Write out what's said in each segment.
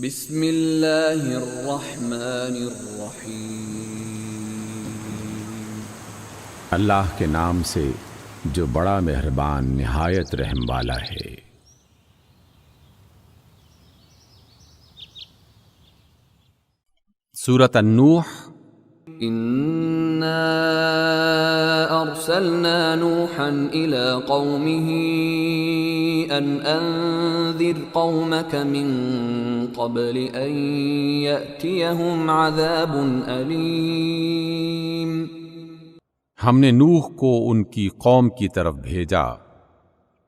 بسم اللہ الرحمن الرحیم۔ اللہ کے نام سے جو بڑا مہربان نہایت رحم والا ہے۔ سورۃ النوح۔ انا ارسلنا نوحا الى قومه ان انذر قومك من قبل ان يأتيهم عذاب الیم۔ ہم نے نوح کو ان کی قوم کی طرف بھیجا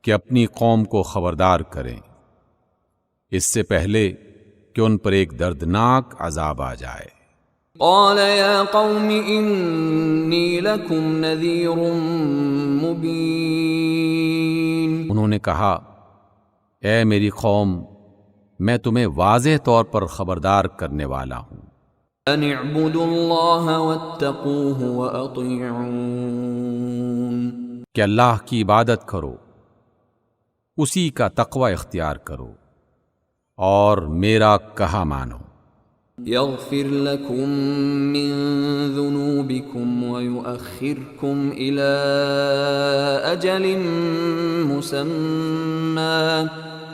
کہ اپنی قوم کو خبردار کریں اس سے پہلے کہ ان پر ایک دردناک عذاب آ جائے۔ قال یا قوم انی لکم نذیر مبین۔ انہوں نے کہا، اے میری قوم، میں تمہیں واضح طور پر خبردار کرنے والا ہوں۔ ان اعبدوا اللہ واتقوہ واطیعون۔ کہ اللہ کی عبادت کرو، اسی کا تقوی اختیار کرو اور میرا کہا مانو۔ یغفر لکم من ذنوبکم ویؤخرکم الی اجل مسمی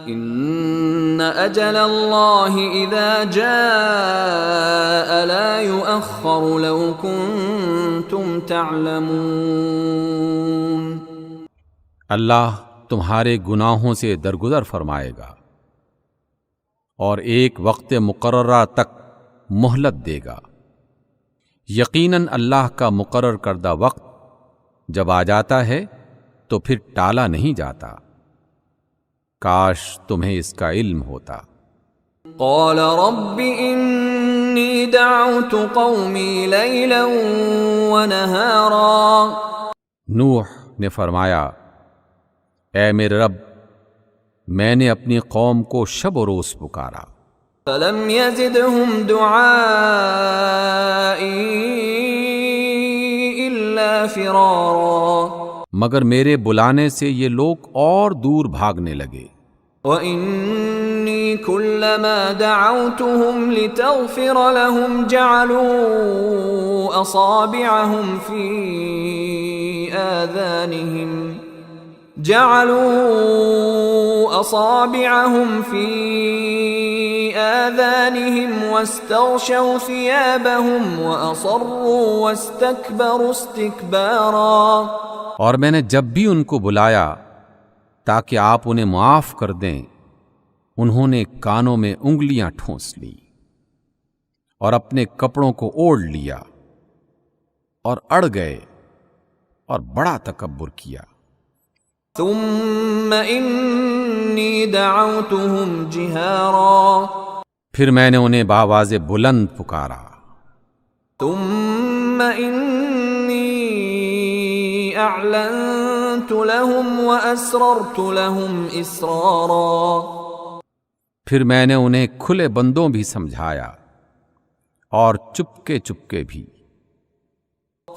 ان اجل اللہ اذا جاء لا یؤخر لو کنتم تعلمون۔ اللہ تمہارے گناہوں سے درگزر فرمائے گا اور ایک وقت مقررہ تک مہلت دے گا۔ یقیناً اللہ کا مقرر کردہ وقت جب آ جاتا ہے تو پھر ٹالا نہیں جاتا۔ کاش تمہیں اس کا علم ہوتا۔ قال رب انی دعوت قومی لیلا ونہارا۔ نوح نے فرمایا، اے میرے رب، میں نے اپنی قوم کو شب و روز پکارا، فلم یزدہم دعائی الا فرارا۔ مگر میرے بلانے سے یہ لوگ اور دور بھاگنے لگے۔ وَإِنِّي كُلَّمَا دَعَوْتُهُمْ لِتَغْفِرَ لَهُمْ جعلوا أصابعهم في آذانهم واستغشوا ثيابهم وأصروا واستكبروا استكبارا۔ اور میں نے جب بھی ان کو بلایا تاکہ آپ انہیں معاف کر دیں، انہوں نے کانوں میں انگلیاں ٹھونس لی اور اپنے کپڑوں کو اوڑھ لیا اور اڑ گئے اور بڑا تکبر کیا۔ ثم انی دعوتهم جہارا۔ پھر میں نے انہیں بآواز بلند پکارا۔ ثم انی اعلنت لهم واسررت لهم اسرارا۔ پھر میں نے انہیں کھلے بندوں بھی سمجھایا اور چپکے چپکے بھی۔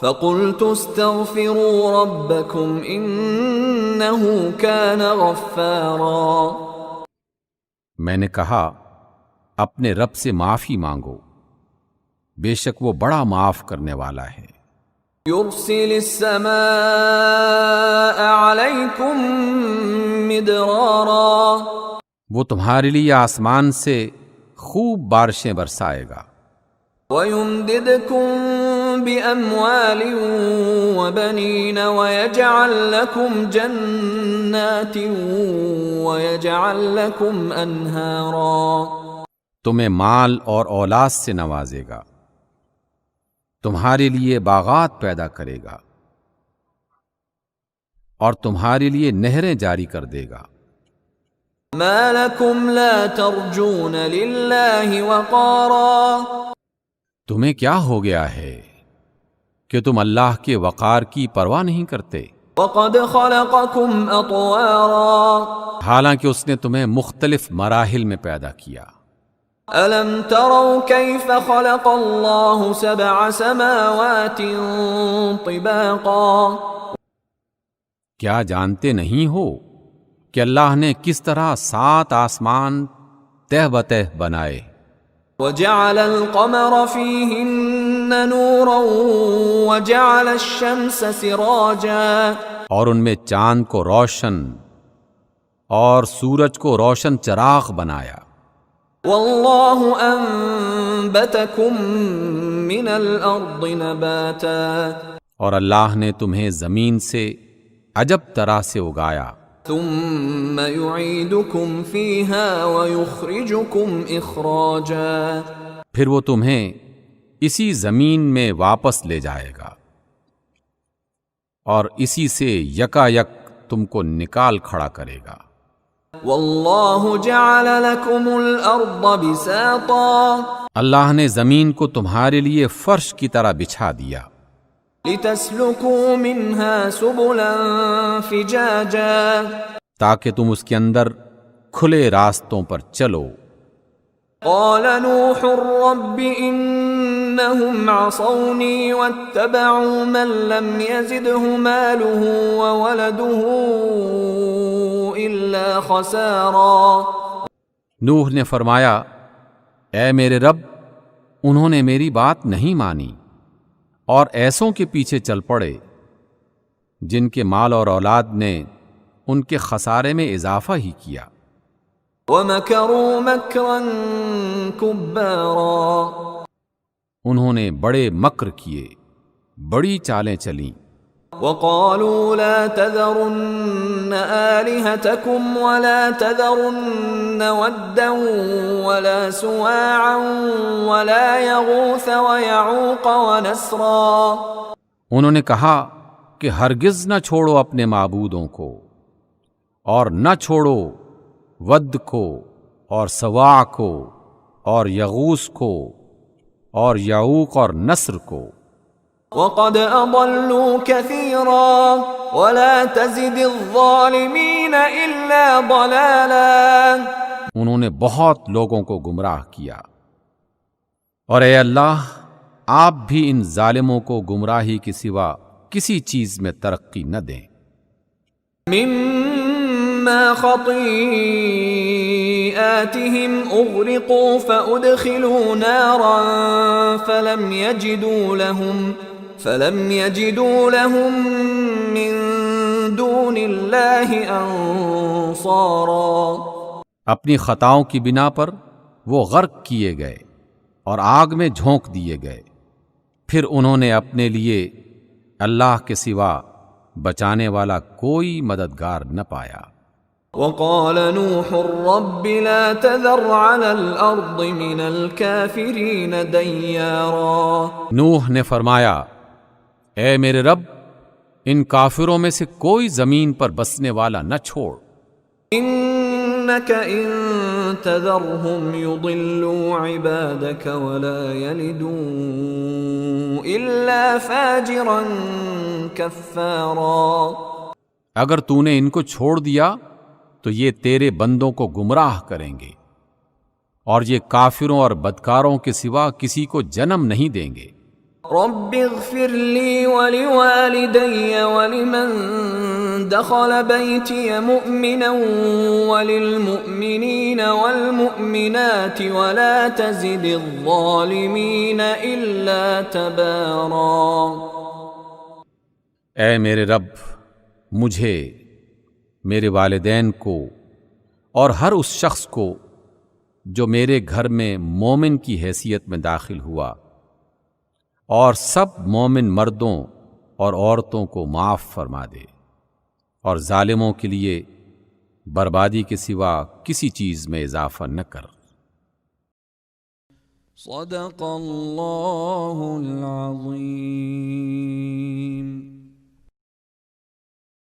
فقلت استغفروا ربکم انہ کان غفارا۔ میں نے کہا، اپنے رب سے معافی مانگو، بے شک وہ بڑا معاف کرنے والا ہے۔ یرسل السماء علیکم مدرارا۔ وہ تمہارے لیے آسمان سے خوب بارشیں برسائے گا۔ وَيُمْدِدْكُمْ بِأَمْوَالٍ وَبَنِينَ وَيَجْعَلْ لَكُمْ جَنَّاتٍ وَيَجْعَلْ لَكُمْ أَنْهَارًا۔ تمہیں مال اور اولاد سے نوازے گا، تمہارے لیے باغات پیدا کرے گا اور تمہارے لیے نہریں جاری کر دے گا۔ مَا لَكُمْ لَا تَرْجُونَ لِلَّهِ وَقَارًا۔ تمہیں کیا ہو گیا ہے کہ تم اللہ کے وقار کی پرواہ نہیں کرتے؟ وَقَدْ خَلَقَكُمْ أَطْوَارًا۔ حالانکہ اس نے تمہیں مختلف مراحل میں پیدا کیا۔ أَلَمْ تَرَوْا كَيْفَ خَلَقَ اللَّهُ سَبْعَ سَمَاوَاتٍ طِبَاقًا۔ کیا جانتے نہیں ہو کہ اللہ نے کس طرح 7 آسمان تہ بتہ بنائے؟ وجعل القمر فيهن نورا وجعل الشمس سراجا، اور ان میں چاند کو روشن اور سورج کو روشن چراغ بنایا. واللہ انبتکم من الارض نباتا، اور اللہ نے تمہیں زمین سے عجب طرح سے اگایا. ثم يعيدكم فيها ويخرجكم اخراجا، پھر وہ تمہیں اسی زمین میں واپس لے جائے گا اور اسی سے یکا یک تم کو نکال کھڑا کرے گا. واللہ جعل لكم الارض بساطا، اللہ نے زمین کو تمہارے لیے فرش کی طرح بچھا دیا لتسلكوا منها سبلا فجاجا، تاکہ تم اس کے اندر کھلے راستوں پر چلو. قال نوح رب انهم عصوني واتبعوا من لم يزده ماله وولده الا خسارا. نوح نے فرمایا اے میرے رب، انہوں نے میری بات نہیں مانی اور ایسوں کے پیچھے چل پڑے جن کے مال اور اولاد نے ان کے خسارے میں اضافہ ہی کیا. ومكروا مكرا كبارا، انہوں نے بڑے مکر کیے، بڑی چالیں چلیں. وقالوا لا تذرن آلهتكم ولا تذرن ودا ولا سواعا ولا يغوث ويعوق ونسرا، انہوں نے کہا کہ ہرگز نہ چھوڑو اپنے معبودوں کو، اور نہ چھوڑو ود کو اور سواع کو اور یغوث کو اور یعوق اور نصر کو. وقد اضلوا كثيرا ولا تزد الظالمين الا ضلالا، انہوں نے بہت لوگوں کو گمراہ کیا، اور اے اللہ آپ بھی ان ظالموں کو گمراہی کے سوا کسی چیز میں ترقی نہ دیں. مما خطيئاتهم اغرقوا فادخلوا نارا فلم يجدوا لهم من دون الله انصارا. اپنی خطاؤں کی بنا پر وہ غرق کیے گئے اور آگ میں جھونک دیے گئے، پھر انہوں نے اپنے لیے اللہ کے سوا بچانے والا کوئی مددگار نہ پایا. وقال نوح رب لا تذر على الارض من الكافرين ديارا، نوح نے فرمایا اے میرے رب، ان کافروں میں سے کوئی زمین پر بسنے والا نہ چھوڑ. انك ان تذرهم يضلوا عبادك ولا يلدوا الا فاجرا كفارا، اگر تو نے ان کو چھوڑ دیا تو یہ تیرے بندوں کو گمراہ کریں گے، اور یہ کافروں اور بدکاروں کے سوا کسی کو جنم نہیں دیں گے. رب اغفر لي ولوالدي ولمن دخل بيتي مؤمنا وللمؤمنين والمؤمنات ولا تزد الظالمين إلا تبارا. اے میرے رب، مجھے، میرے والدین کو اور ہر اس شخص کو جو میرے گھر میں مومن کی حیثیت میں داخل ہوا، اور سب مومن مردوں اور عورتوں کو معاف فرما دے، اور ظالموں کے لیے بربادی کے سوا کسی چیز میں اضافہ نہ کر. صدق اللہ العظیم.